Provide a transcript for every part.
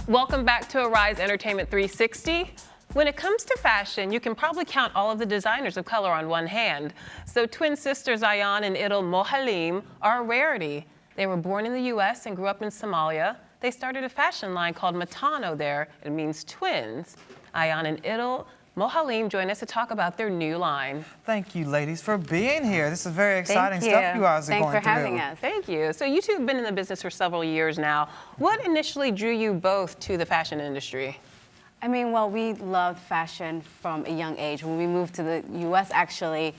Welcome back to Arise Entertainment 360. When it comes to fashion, you can probably count all of the designers of color on one hand. So twin sisters Ayan and Idil Mohalim are a rarity. They were born in the US and grew up in Somalia. They started a fashion line called Mataano there. It means twins. Ayan and Idil Mohalim join us to talk about their new line. Thank you, ladies, for being here. This is very exciting stuff you guys are going through. Thanks for having us. Thank you. So you two have been in the business for several years now. What initially drew you both to the fashion industry? I mean, well, we loved fashion from a young age. When we moved to the U.S., actually,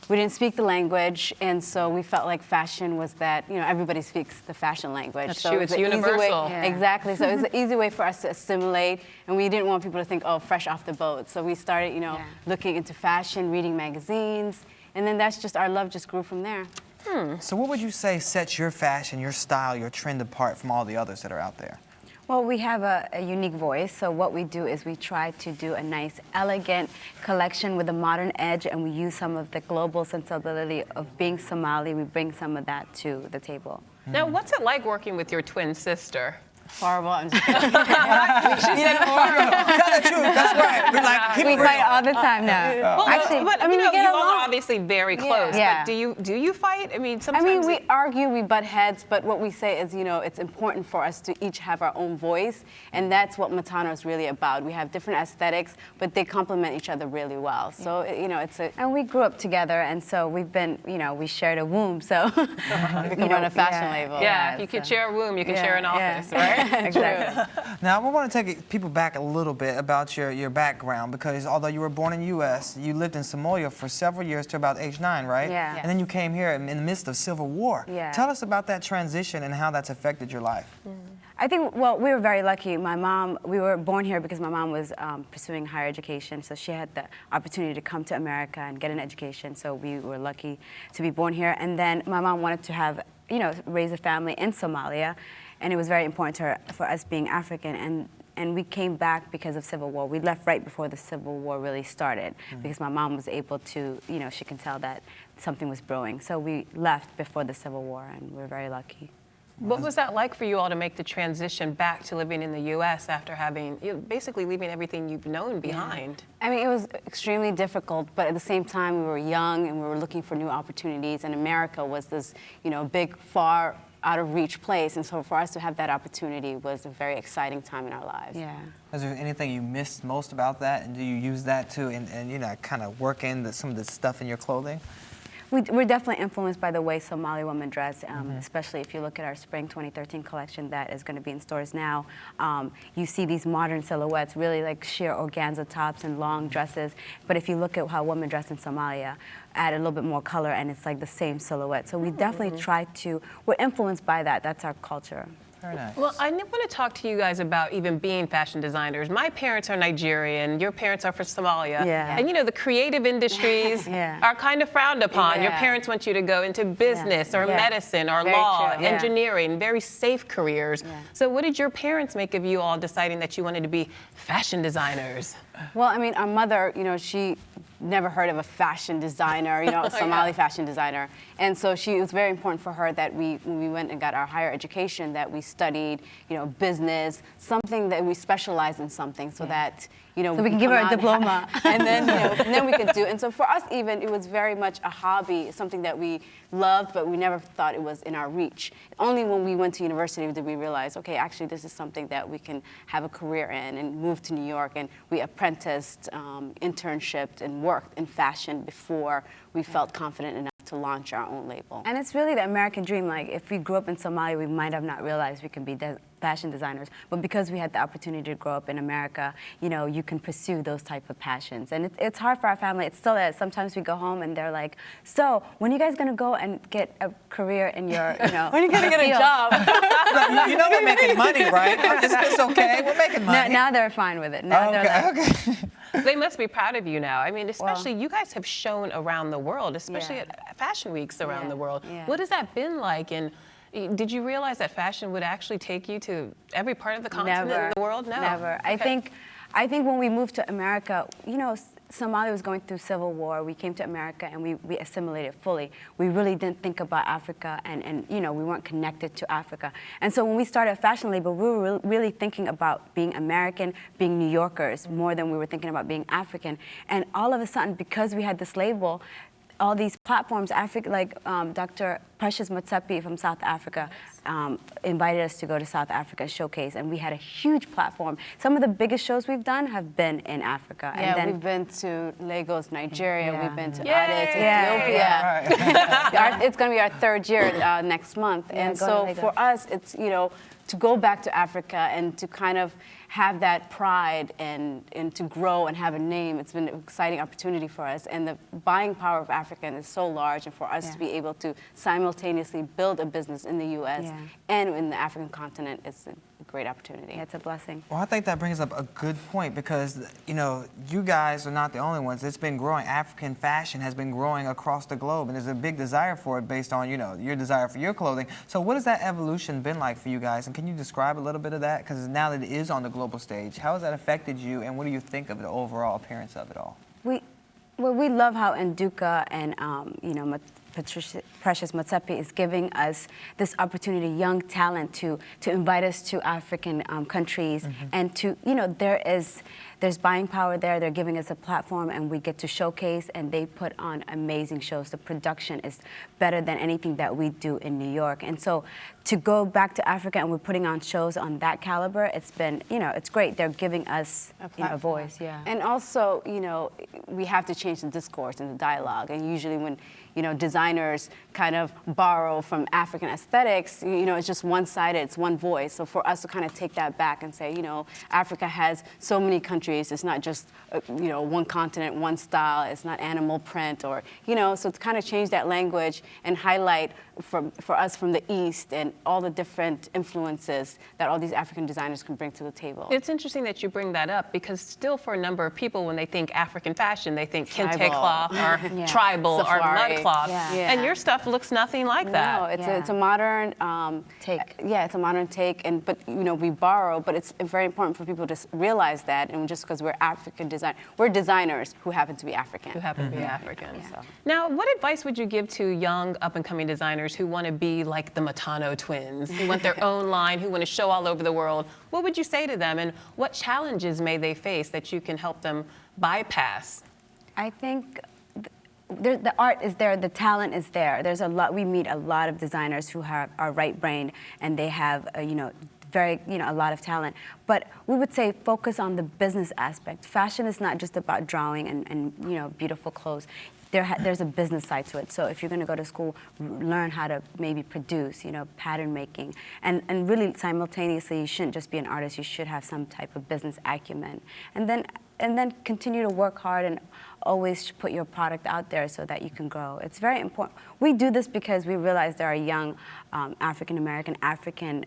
we didn't speak the language, and so we felt like fashion was that, you know, everybody speaks the fashion language. That's so true, it's universal. Exactly, so it was an easy way for us to assimilate, and we didn't want people to think, oh, fresh off the boat. So we started, you know, looking into fashion, reading magazines, and then that's just, our love just grew from there. So what would you say sets your fashion, your style, your trend apart from all the others that are out there? Well, we have a unique voice, so what we do is we try to do a nice, elegant collection with a modern edge, and we use some of the global sensibility of being Somali. We bring some of that to the table. Now, what's it like working with your twin sister? Horrible. I'm just kidding. She said horrible. Tell the truth, that's right. We're like, keep We it real. fight all the time now. Well, Actually, but, I mean, you we know, get you all along. are obviously very close. Yeah. But do you fight? I mean, I sometimes. mean, we argue, we butt heads, but what we say is, you know, it's important for us to each have our own voice, and that's what Mataano is really about. We have different aesthetics, but they complement each other really well. So, you know, it's a... and we grew up together, and so we've been, you know, we shared a womb, so. We can run a fashion label. Yeah, if you could share a womb, you can share an office, right? Exactly. Now, I want to take people back a little bit about your background, because although you were born in the U.S., you lived in Somalia for several years to about age 9, right? Yeah. And then you came here in the midst of civil war. Yeah. Tell us about that transition and how that's affected your life. I think, well, we were very lucky. My mom, we were born here because my mom was pursuing higher education, so she had the opportunity to come to America and get an education, so we were lucky to be born here. And then my mom wanted to have, you know, raise a family in Somalia, and it was very important to her, for us being African, and we came back because of Civil War. We left right before the Civil War really started, because my mom was able to, you know, she can tell that something was brewing. So we left before the Civil War, and we're very lucky. What was that like for you all to make the transition back to living in the U.S. after having, you know, basically leaving everything you've known behind? I mean, it was extremely difficult, but at the same time, we were young and we were looking for new opportunities, and America was this, you know, big, far out of reach place, and so for us to have that opportunity was a very exciting time in our lives. Yeah. Is there anything you missed most about that, and do you use that too, and you know, kind of work in some of the stuff in your clothing? We're definitely influenced by the way Somali women dress, especially if you look at our Spring 2013 collection that is going to be in stores now. You see these modern silhouettes, really like sheer organza tops and long dresses. But if you look at how women dress in Somalia, add a little bit more color, and it's like the same silhouette. So we definitely try to, we're influenced by that. That's our culture. Very nice. Well, I want to talk to you guys about even being fashion designers. My parents are Nigerian, your parents are from Somalia. Yeah. And you know, the creative industries are kind of frowned upon. Your parents want you to go into business or medicine or Very law, true. engineering, very safe careers. So what did your parents make of you all deciding that you wanted to be fashion designers? Well, I mean, our mother, you know, she never heard of a fashion designer, you know, a Somali fashion designer. And so it was very important for her that when we went and got our higher education, that we studied, you know, business, something that we specialized in something, so that, you know, so we can give her a diploma. And then, you know, and then we could do. And so for us, even, it was very much a hobby, something that we loved, but we never thought it was in our reach. Only when we went to university did we realize, okay, actually, this is something that we can have a career in, and moved to New York, and we apprenticed, internshiped, and worked in fashion before we felt confident enough to launch our own label. And it's really the American dream. Like, if we grew up in Somalia, we might have not realized we can be fashion designers. But because we had the opportunity to grow up in America, you know, you can pursue those type of passions. And it's hard for our family. It still is. Sometimes we go home and they're like, so when are you guys going to go and get a career in your, you know, when are you going to get a job? You know we're making money, right? It's okay. We're making money. Now they're fine with it. Now they're like, They must be proud of you now. I mean, especially you guys have shown around the world, especially at fashion weeks around the world. What has that been like? And did you realize that fashion would actually take you to every part of the continent and the world? No. Never. Okay. I think when we moved to America, you know, Somalia was going through civil war. We came to America and we assimilated fully. We really didn't think about Africa and you know, we weren't connected to Africa. And so when we started a fashion label, we were really thinking about being American, being New Yorkers, more than we were thinking about being African. And all of a sudden, because we had this label, all these platforms, like Dr. Precious Motsepe from South Africa invited us to go to South Africa Showcase, and we had a huge platform. Some of the biggest shows we've done have been in Africa. Yeah, and then, we've been to Lagos, Nigeria. Yeah. We've been to Yay! Addis, Yeah. Ethiopia. It's going to be our third year next month. Yeah, And go to so Lagos. for us, it's, you know, to go back to Africa and to kind of have that pride and to grow and have a name. It's been an exciting opportunity for us. And the buying power of African is so large, and for us to be able to simultaneously build a business in the U.S. and in the African continent is a great opportunity. Yeah, it's a blessing. Well, I think that brings up a good point because, you know, you guys are not the only ones. It's been growing. African fashion has been growing across the globe, and there's a big desire for it based on, you know, your desire for your clothing. So what has that evolution been like for you guys? And can you describe a little bit of that? Because now that it is on the global stage, how has that affected you, and what do you think of the overall appearance of it all? We love how Nduka and you know, Precious Motsepe is giving us this opportunity, young talent, to invite us to African countries, and to, you know, there's buying power there. They're giving us a platform, and we get to showcase, and they put on amazing shows. The production is better than anything that we do in New York. And so to go back to Africa and we're putting on shows on that caliber, it's been, you know, it's great. They're giving us a voice. Yeah. And also, you know, we have to change the discourse and the dialogue. And usually when, you know, designers kind of borrow from African aesthetics, you know, it's just one-sided, it's one voice. So for us to kind of take that back and say, you know, Africa has so many countries. It's not just, you know, one continent, one style. It's not animal print or, you know, so to kind of change that language and highlight for us from the East and all the different influences that all these African designers can bring to the table. It's interesting that you bring that up because still for a number of people, when they think African fashion, they think kente Tribal. cloth or tribal or Safari. mud cloth. Yeah. And your stuff looks nothing like that. No, it's a modern Take. Yeah, it's a modern take, but you know, we borrow, but it's very important for people to realize that, and just because we're African we're designers who happen to be African. Who happen to be African. So. Now, what advice would you give to young up-and-coming designers who want to be like the Mataano twins, who want their own line, who want to show all over the world? What would you say to them, and what challenges may they face that you can help them bypass? I think the art is there, the talent is there. There's a lot. We meet a lot of designers who are right-brained, and they have, you know, a lot of talent. But we would say focus on the business aspect. Fashion is not just about drawing and you know, beautiful clothes. There's a business side to it. So if you're going to go to school, learn how to maybe produce, you know, pattern making. And really simultaneously, you shouldn't just be an artist. You should have some type of business acumen. And then continue to work hard and always put your product out there so that you can grow. It's very important. We do this because we realize there are young African-American, African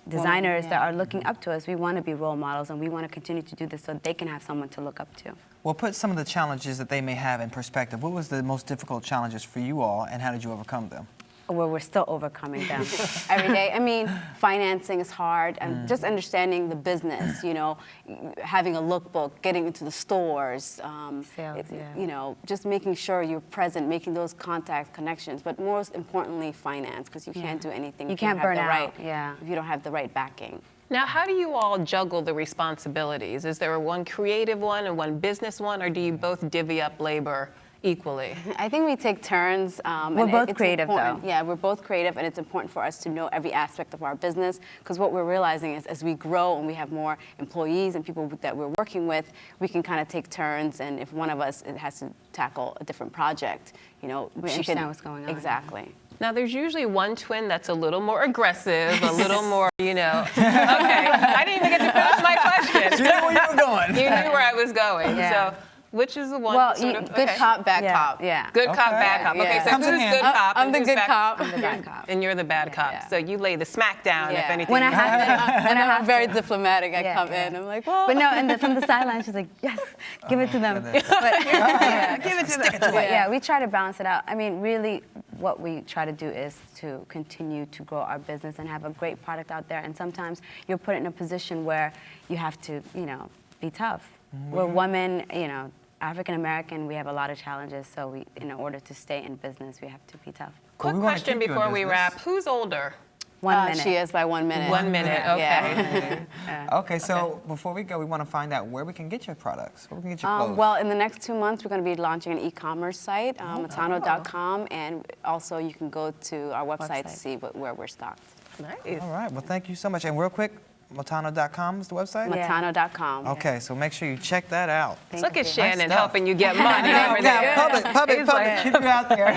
designers that are looking up to us. We want to be role models, and we want to continue to do this so they can have someone to look up to. Well, put some of the challenges that they may have in perspective. What was the most difficult challenges for you all, and how did you overcome them? Well, we're still overcoming them. Every day. I mean, financing is hard, and just understanding the business, you know, having a lookbook, getting into the stores, Sales, you know, just making sure you're present, making those contacts, connections, but most importantly, finance, because you can't do anything You if you can't don't burn have the out, right, if you don't have the right backing. Now, how do you all juggle the responsibilities? Is there one creative one and one business one, or do you both divvy up labor equally? I think we take turns. We're both creative, though. Yeah, we're both creative, and it's important for us to know every aspect of our business, because what we're realizing is as we grow and we have more employees and people that we're working with, we can kind of take turns, and if one of us has to tackle a different project, you know, We understand what's going on. Exactly. Now, there's usually one twin that's a little more aggressive, a little more, you know. Okay, I didn't even get to finish my question. You knew where you were going. You knew where I was going. Yeah. So, which is the one? Well, sort of, Good okay. cop, bad Yeah, cop. yeah. Good cop, Okay. bad cop. Okay, Yeah. so Comes in who's handy. good cop? I'm and the who's good bad cop. I'm the bad cop. And you're the bad cop. Yeah. So you lay the smack down if Yeah. anything. When I have to, And I'm very diplomatic. I Yeah, come yeah. in, I'm like, well. But no, and from the sidelines, she's like, yes, give it to them. goodness. But, yeah, give it to them. but yeah, we try to balance it out. I mean, really, what we try to do is to continue to grow our business and have a great product out there. And sometimes you're put in a position where you have to, you know, be tough. We're women, you know, African American, we have a lot of challenges. So in order to stay in business, we have to be tough. Quick we wanna question keep you in before we business. wrap. Who's older? 1 minute. She is by 1 minute. 1 minute, okay. Yeah. Okay, so before we go, we want to find out where we can get your products, where we can get your clothes. Well, in the next 2 months, we're going to be launching an e-commerce site, Mataano.com, and also you can go to our website to see where we're stocked. Nice. All right, well, thank you so much. And real quick, Mataano.com is the website? Yeah. Mataano.com. Okay, so make sure you check that out. Look at you. Shannon stuff. helping you get money over there. Public, He's like- keep you out there.